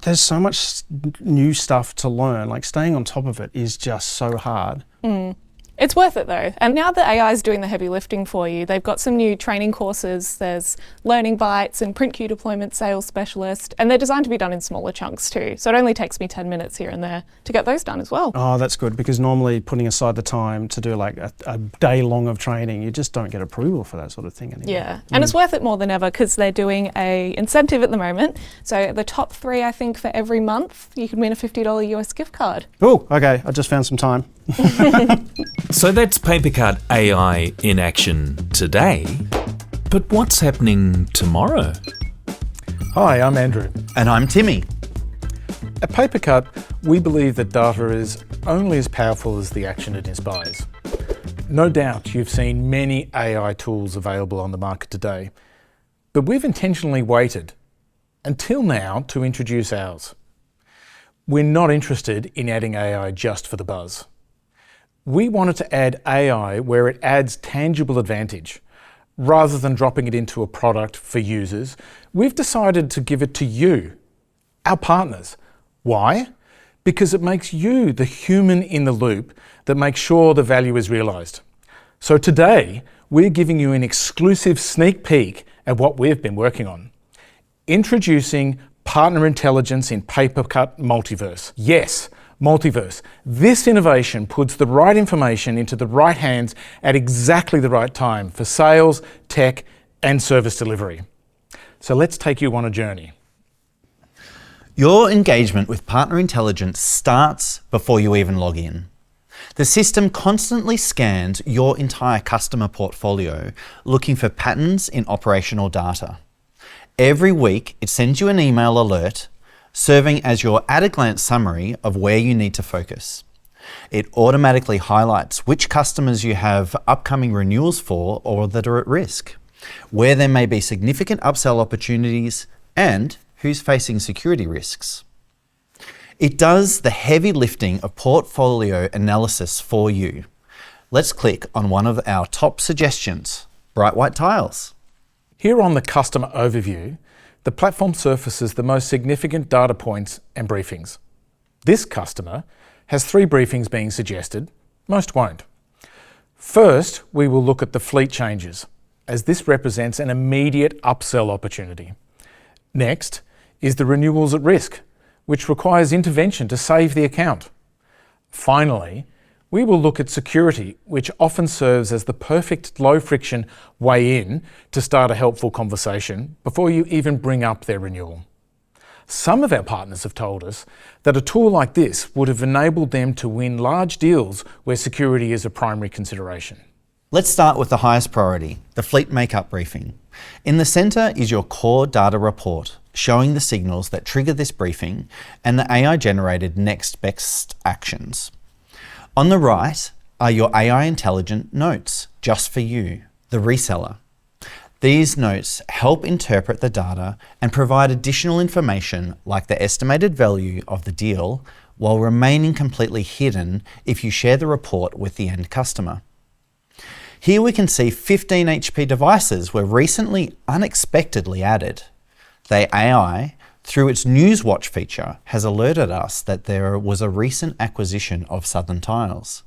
There's so much new stuff to learn. Like staying on top of it is just so hard.
It's worth it though. And now that AI is doing the heavy lifting for you, they've got some new training courses. There's Learning Bites and Print Queue Deployment Sales Specialist, and they're designed to be done in smaller chunks too. So it only takes me 10 minutes here and there to get those done as well.
Oh, that's good, because normally putting aside the time to do like a day long of training, you just don't get approval for that sort of thing anymore.
Yeah, and it's worth it more than ever because they're doing a incentive at the moment. So the top 3, I think, for every month, you can win a $50 US gift card.
Oh, okay, I just found some time.
So that's PaperCut AI in action today. But what's happening tomorrow?
Hi, I'm Andrew.
And I'm Timmy.
At PaperCut, we believe that data is only as powerful as the action it inspires. No doubt you've seen many AI tools available on the market today, but we've intentionally waited until now to introduce ours. We're not interested in adding AI just for the buzz. We wanted to add AI where it adds tangible advantage. Rather than dropping it into a product for users, we've decided to give it to you, our partners. Why? Because it makes you the human in the loop that makes sure the value is realised. So today, we're giving you an exclusive sneak peek at what we've been working on. Introducing Partner Intelligence in PaperCut Multiverse. Yes, Multiverse. This innovation puts the right information into the right hands at exactly the right time for sales, tech, and service delivery. So let's take you on a journey.
Your engagement with Partner Intelligence starts before you even log in. The system constantly scans your entire customer portfolio, looking for patterns in operational data. Every week, it sends you an email alert serving as your at-a-glance summary of where you need to focus. It automatically highlights which customers you have upcoming renewals for or that are at risk, where there may be significant upsell opportunities, and who's facing security risks. It does the heavy lifting of portfolio analysis for you. Let's click on one of our top suggestions, bright white tiles.
Here on the customer overview, the platform surfaces the most significant data points and briefings. This customer has 3 briefings being suggested, most won't. First, we will look at the fleet changes, as this represents an immediate upsell opportunity. Next is the renewals at risk, which requires intervention to save the account. Finally, we will look at security, which often serves as the perfect low-friction way in to start a helpful conversation before you even bring up their renewal. Some of our partners have told us that a tool like this would have enabled them to win large deals where security is a primary consideration.
Let's start with the highest priority, the fleet makeup briefing. In the centre is your core data report, showing the signals that trigger this briefing and the AI-generated next best actions. On the right are your AI intelligent notes, just for you, the reseller. These notes help interpret the data and provide additional information like the estimated value of the deal while remaining completely hidden if you share the report with the end customer. Here we can see 15 HP devices were recently unexpectedly added. The AI, through its News Watch feature, has alerted us that there was a recent acquisition of Southern Tiles.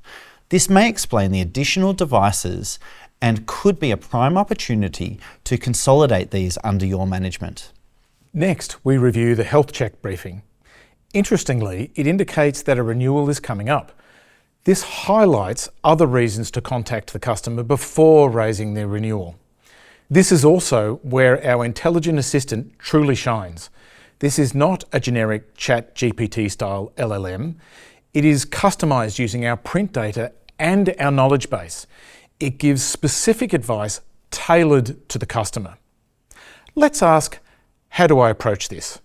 This may explain the additional devices and could be a prime opportunity to consolidate these under your management.
Next, we review the health check briefing. Interestingly, it indicates that a renewal is coming up. This highlights other reasons to contact the customer before raising their renewal. This is also where our intelligent assistant truly shines. This is not a generic ChatGPT style LLM. It is customized using our print data and our knowledge base. It gives specific advice tailored to the customer. Let's ask, how do I approach this?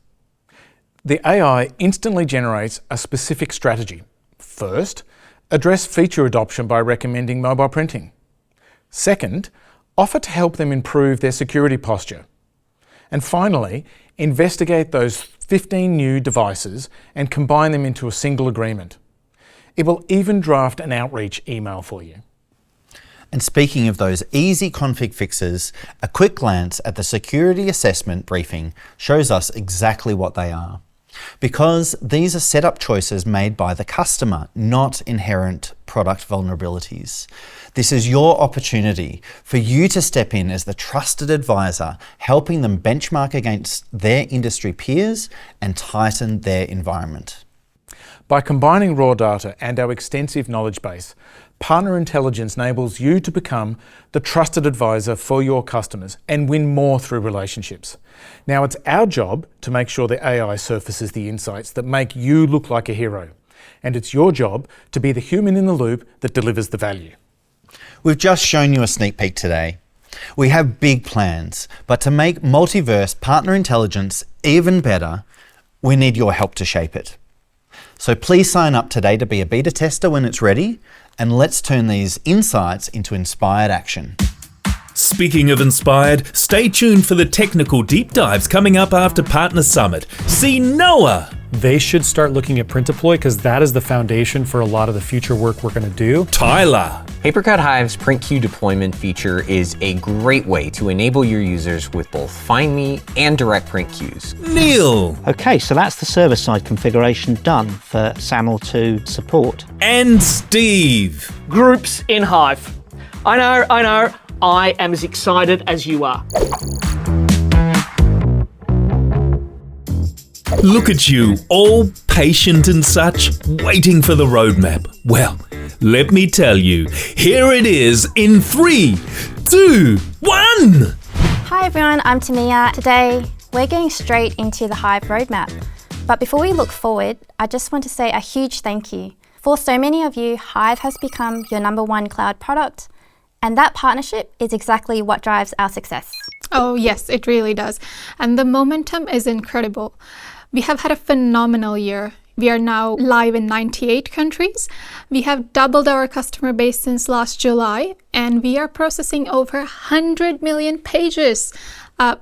The AI instantly generates a specific strategy. First, address feature adoption by recommending mobile printing. Second, offer to help them improve their security posture. And finally, investigate those 15 new devices and combine them into a single agreement. It will even draft an outreach email for you.
And speaking of those easy config fixes, a quick glance at the security assessment briefing shows us exactly what they are. Because these are setup choices made by the customer, not inherent product vulnerabilities. This is your opportunity for you to step in as the trusted advisor, helping them benchmark against their industry peers and tighten their environment.
By combining raw data and our extensive knowledge base, Partner Intelligence enables you to become the trusted advisor for your customers and win more through relationships. Now it's our job to make sure the AI surfaces the insights that make you look like a hero. And it's your job to be the human in the loop that delivers the value.
We've just shown you a sneak peek today. We have big plans, but to make multiverse partner intelligence even better, we need your help to shape it. So please sign up today to be a beta tester when it's ready, and let's turn these insights into inspired action.
Speaking of inspired, stay tuned for the technical deep dives coming up after Partner Summit. See Noah.
They should start looking at print deploy because that is the foundation for a lot of the future work we're going to do.
Tyler.
PaperCut Hive's print queue deployment feature is a great way to enable your users with both Find Me and direct print queues.
Neil.
Okay, so that's the server-side configuration done for SAML to support.
And Steve.
Groups in Hive. I know. I am as excited as you are.
Look at you, all patient and such, waiting for the roadmap. Well, let me tell you, here it is in 3, 2, 1!
Hi everyone, I'm Tamia. Today, we're getting straight into the Hive roadmap. But before we look forward, I just want to say a huge thank you. For so many of you, Hive has become your #1 cloud product, and that partnership is exactly what drives our success.
Oh yes, it really does. And the momentum is incredible. We have had a phenomenal year. We are now live in 98 countries. We have doubled our customer base since last July, and we are processing over 100 million pages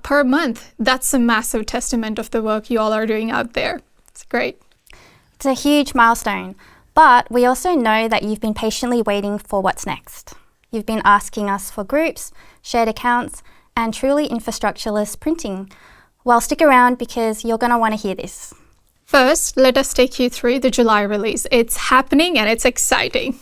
per month. That's a massive testament of the work you all are doing out there. It's great.
It's a huge milestone, but we also know that you've been patiently waiting for what's next. You've been asking us for groups, shared accounts, and truly infrastructureless printing. Well, stick around because you're going to want to hear this.
First, let us take you through the July release. It's happening and it's exciting.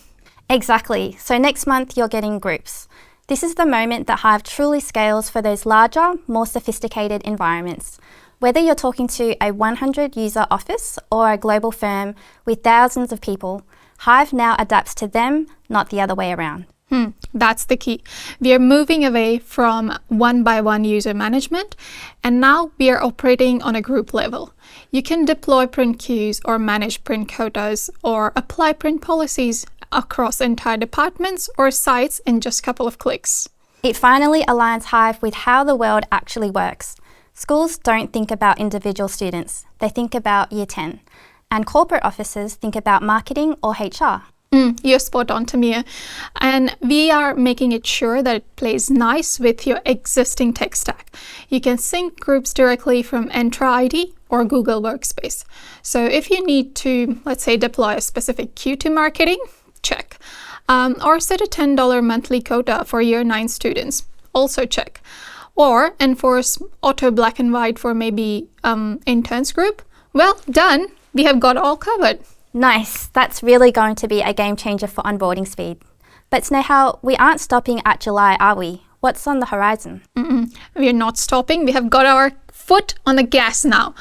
Exactly. So next month, you're getting groups. This is the moment that Hive truly scales for those larger, more sophisticated environments. Whether you're talking to a 100-user office or a global firm with thousands of people, Hive now adapts to them, not the other way around.
That's the key. We are moving away from one-by-one user management, and now we are operating on a group level. You can deploy print queues or manage print quotas or apply print policies across entire departments or sites in just a couple of clicks.
It finally aligns Hive with how the world actually works. Schools don't think about individual students, they think about Year 10. And corporate offices think about marketing or HR.
You're spot on, Tamia. And we are making it sure that it plays nice with your existing tech stack. You can sync groups directly from Entra ID or Google Workspace. So if you need to, let's say, deploy a specific queue to marketing, check. Or set a $10 monthly quota for Year 9 students, also check. Or enforce auto black and white for maybe interns group, well, done. We have got all covered.
Nice. That's really going to be a game changer for onboarding speed. But Snehal, we aren't stopping at July, are we? What's on the horizon?
We're not stopping. We have got our foot on the gas now.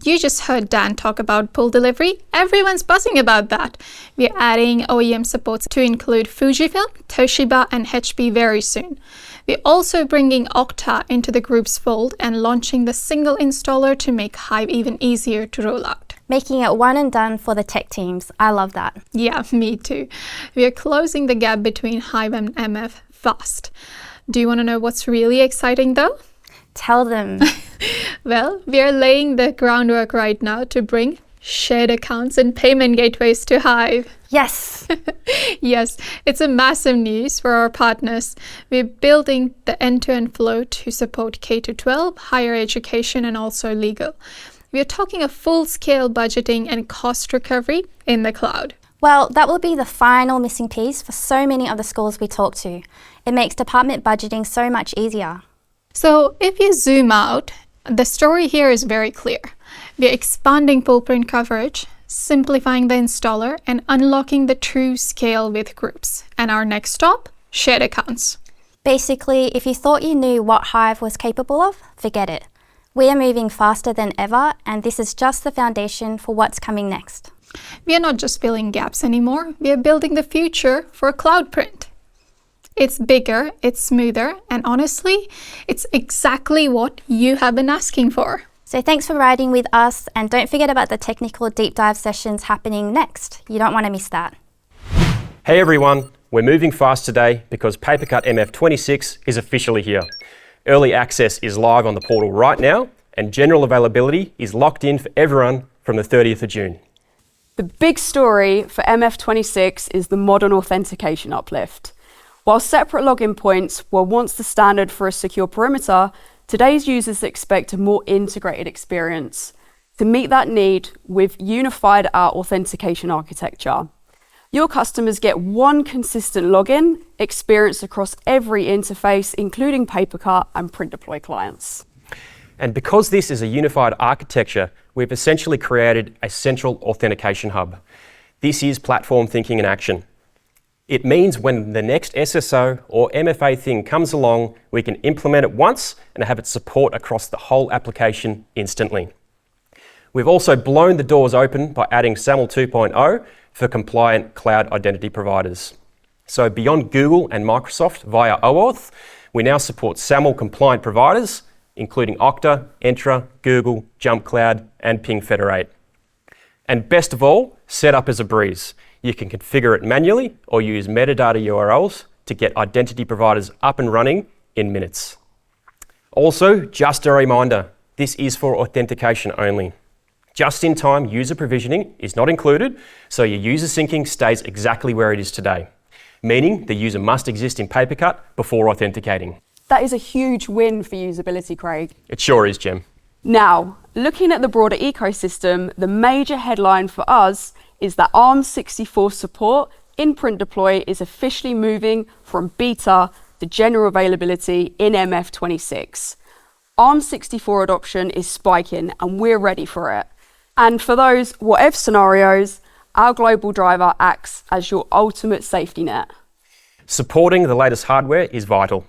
You just heard Dan talk about pull delivery. Everyone's buzzing about that. We're adding OEM supports to include Fujifilm, Toshiba, and HP very soon. We're also bringing Okta into the group's fold and launching the single installer to make Hive even easier to roll out.
Making it one and done for the tech teams. I love that.
Yeah, me too. We are closing the gap between Hive and MF fast. Do you want to know what's really exciting though?
Tell them.
Well, we are laying the groundwork right now to bring shared accounts and payment gateways to Hive.
Yes.
Yes, it's a massive news for our partners. We're building the end-to-end flow to support K-12, higher education, and also legal. We are talking a full-scale budgeting and cost recovery in the cloud.
Well, that will be the final missing piece for so many of the schools we talk to. It makes department budgeting so much easier.
So if you zoom out, the story here is very clear. We're expanding full print coverage, simplifying the installer, and unlocking the true scale with groups. And our next stop, shared accounts.
Basically, if you thought you knew what Hive was capable of, forget it. We are moving faster than ever, and this is just the foundation for what's coming next.
We are not just filling gaps anymore, we are building the future for cloud print. It's bigger, it's smoother, and honestly, it's exactly what you have been asking for.
So thanks for riding with us, and don't forget about the technical deep dive sessions happening next. You don't want to miss that.
Hey everyone,
We're moving fast today because PaperCut MF26 is officially here. Early access is live on the portal right now, and general availability is locked in for everyone from the 30th of June.
The big story for MF26 is the modern authentication uplift. While separate login points were once the standard for a secure perimeter, today's users expect a more integrated experience. To meet that need, we've unified our authentication architecture. Your customers get one consistent login experience across every interface, including PaperCut and print deploy clients.
And because this is a unified architecture, we've essentially created a central authentication hub. This is platform thinking in action. It means when the next SSO or MFA thing comes along, we can implement it once and have it support across the whole application instantly. We've also blown the doors open by adding SAML 2.0 for compliant cloud identity providers. So beyond Google and Microsoft via OAuth, we now support SAML compliant providers, including Okta, Entra, Google, Jump Cloud, and Ping Federate. And best of all, setup is a breeze. You can configure it manually or use metadata URLs to get identity providers up and running in minutes. Also, just a reminder, this is for authentication only. Just-in-time user provisioning is not included, so your user syncing stays exactly where it is today, meaning the user must exist in PaperCut before authenticating.
That is a huge win for usability, Craig.
It sure is, Jem.
Now, looking at the broader ecosystem, the major headline for us is that ARM64 support in print deploy is officially moving from beta to general availability in MF26. ARM64 adoption is spiking and we're ready for it. And for those what-if scenarios, our global driver acts as your ultimate safety net.
Supporting the latest hardware is vital.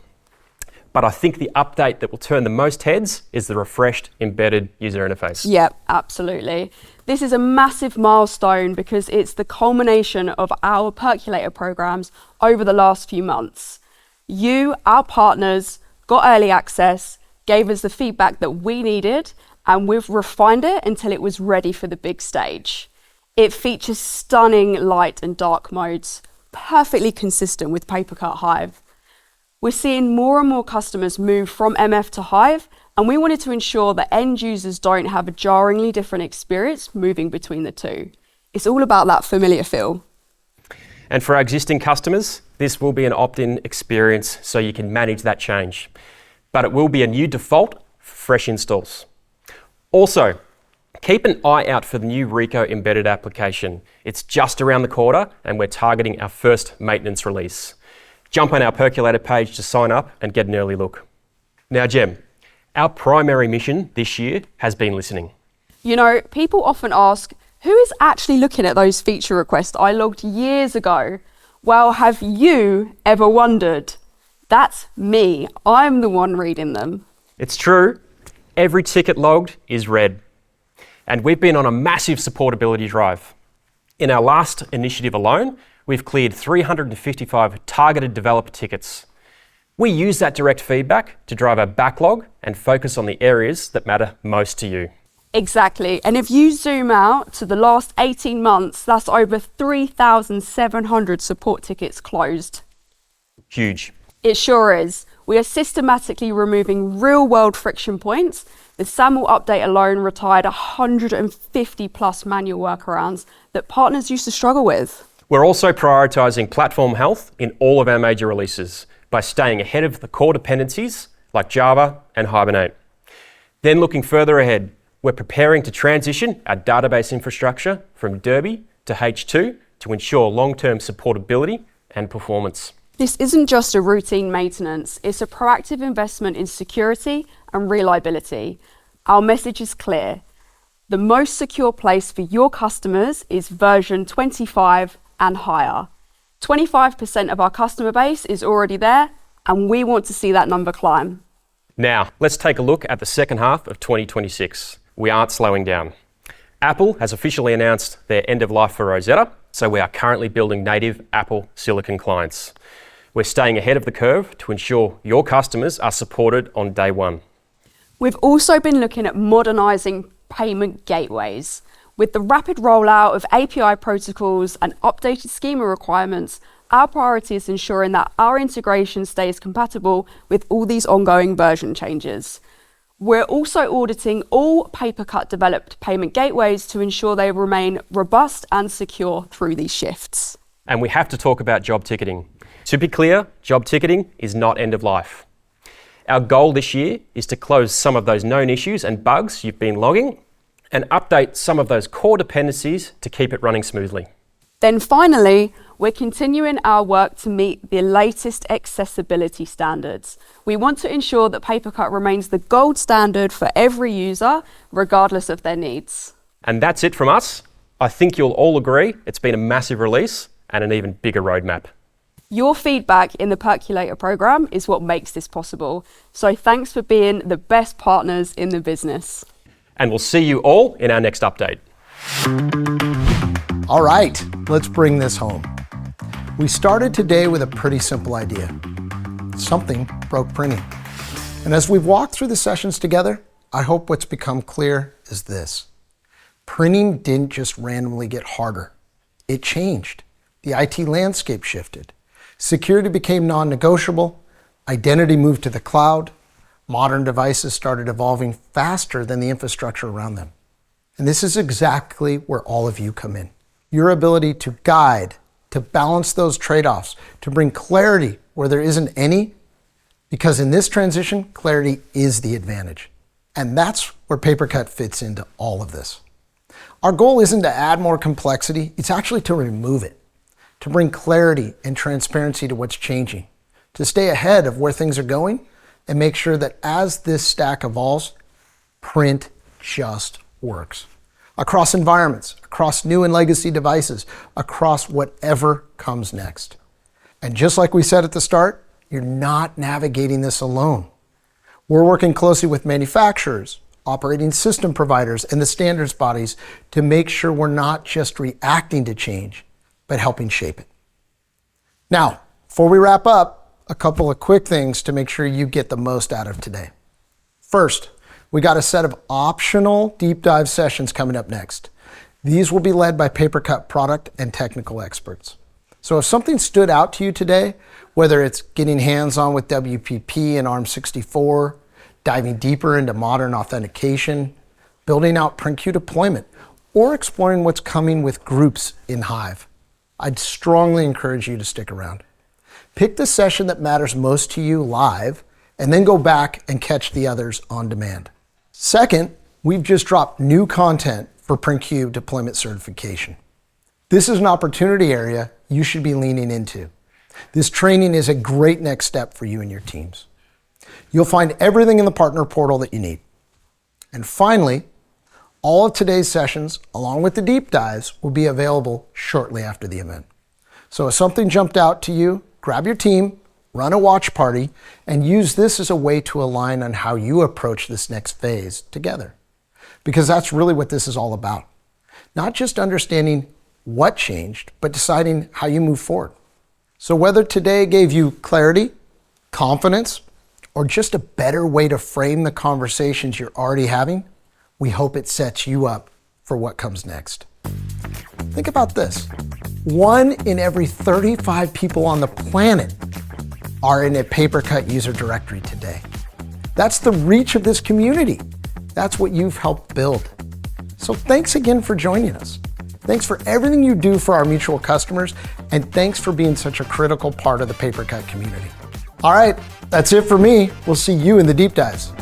But I think the update that will turn the most heads is the refreshed embedded user interface.
Yep, absolutely. This is a massive milestone because it's the culmination of our percolator programs over the last few months. You, our partners, got early access, gave us the feedback that we needed, and we've refined it until it was ready for the big stage. It features stunning light and dark modes, perfectly consistent with PaperCut Hive. We're seeing more and more customers move from MF to Hive, and we wanted to ensure that end users don't have a jarringly different experience moving between the two. It's all about that familiar feel.
And for our existing customers, this will be an opt-in experience so you can manage that change. But it will be a new default for fresh installs. Also, keep an eye out for the new Rico embedded application. It's just around the corner and we're targeting our first maintenance release. Jump on our Percolator page to sign up and get an early look. Now, Jem, our primary mission this year has been listening.
You know, people often ask, who is actually looking at those feature requests I logged years ago? Well, have you ever wondered? That's me. I'm the one reading them.
It's true. Every ticket logged is read. And we've been on a massive supportability drive. In our last initiative alone, we've cleared 355 targeted developer tickets. We use that direct feedback to drive our backlog and focus on the areas that matter most to you.
Exactly. And if you zoom out to the last 18 months, that's over 3,700 support tickets closed.
Huge.
It sure is. We are systematically removing real-world friction points. The SAML update alone retired 150 plus manual workarounds that partners used to struggle with.
We're also prioritising platform health in all of our major releases by staying ahead of the core dependencies like Java and Hibernate. Then looking further ahead, we're preparing to transition our database infrastructure from Derby to H2 to ensure long-term supportability and performance.
This isn't just a routine maintenance, it's a proactive investment in security and reliability. Our message is clear. The most secure place for your customers is version 25 and higher. 25% of our customer base is already there, and we want to see that number climb.
Now, let's take a look at the second half of 2026. We aren't slowing down. Apple has officially announced their end of life for Rosetta, so we are currently building native Apple Silicon clients. We're staying ahead of the curve to ensure your customers are supported on day one.
We've also been looking at modernising payment gateways. With the rapid rollout of API protocols and updated schema requirements, our priority is ensuring that our integration stays compatible with all these ongoing version changes. We're also auditing all PaperCut developed payment gateways to ensure they remain robust and secure through these shifts.
And we have to talk about job ticketing. To be clear, job ticketing is not end of life. Our goal this year is to close some of those known issues and bugs you've been logging and update some of those core dependencies to keep it running smoothly.
Then finally, we're continuing our work to meet the latest accessibility standards. We want to ensure that PaperCut remains the gold standard for every user, regardless of their needs.
And that's it from us. I think you'll all agree it's been a massive release and an even bigger roadmap.
Your feedback in the Percolator program is what makes this possible. So thanks for being the best partners in the business.
And we'll see you all in our next update.
All right, let's bring this home. We started today with a pretty simple idea. Something broke printing. And as we've walked through the sessions together, I hope what's become clear is this. Printing didn't just randomly get harder. It changed. The IT landscape shifted. Security became non-negotiable. Identity moved to the cloud. Modern devices started evolving faster than the infrastructure around them. And this is exactly where all of you come in. Your ability to guide, to balance those trade-offs, to bring clarity where there isn't any, because in this transition, clarity is the advantage. And that's where PaperCut fits into all of this. Our goal isn't to add more complexity, it's actually to remove it, to bring clarity and transparency to what's changing, to stay ahead of where things are going, and make sure that as this stack evolves, print just works. Across environments, across new and legacy devices, across whatever comes next. And just like we said at the start, you're not navigating this alone. We're working closely with manufacturers, operating system providers, and the standards bodies to make sure we're not just reacting to change, but helping shape it. Now, before we wrap up, a couple of quick things to make sure you get the most out of today. First, we got a set of optional deep dive sessions coming up next. These will be led by PaperCut product and technical experts. So if something stood out to you today, whether it's getting hands-on with WPP and ARM64, diving deeper into modern authentication, building out print queue deployment, or exploring what's coming with groups in Hive, I'd strongly encourage you to stick around. Pick the session that matters most to you live, and then go back and catch the others on demand. Second, we've just dropped new content for print queue deployment certification. This is an opportunity area you should be leaning into. This training is a great next step for you and your teams. You'll find everything in the partner portal that you need. And finally, all of today's sessions, along with the deep dives, will be available shortly after the event. So if something jumped out to you, grab your team, run a watch party, and use this as a way to align on how you approach this next phase together. Because that's really what this is all about. Not just understanding what changed, but deciding how you move forward. So whether today gave you clarity, confidence, or just a better way to frame the conversations you're already having, we hope it sets you up for what comes next. Think about this. 1 in every 35 people on the planet are in a PaperCut user directory today. That's the reach of this community. That's what you've helped build. So thanks again for joining us. Thanks for everything you do for our mutual customers, and thanks for being such a critical part of the PaperCut community. All right, that's it for me. We'll see you in the deep dives.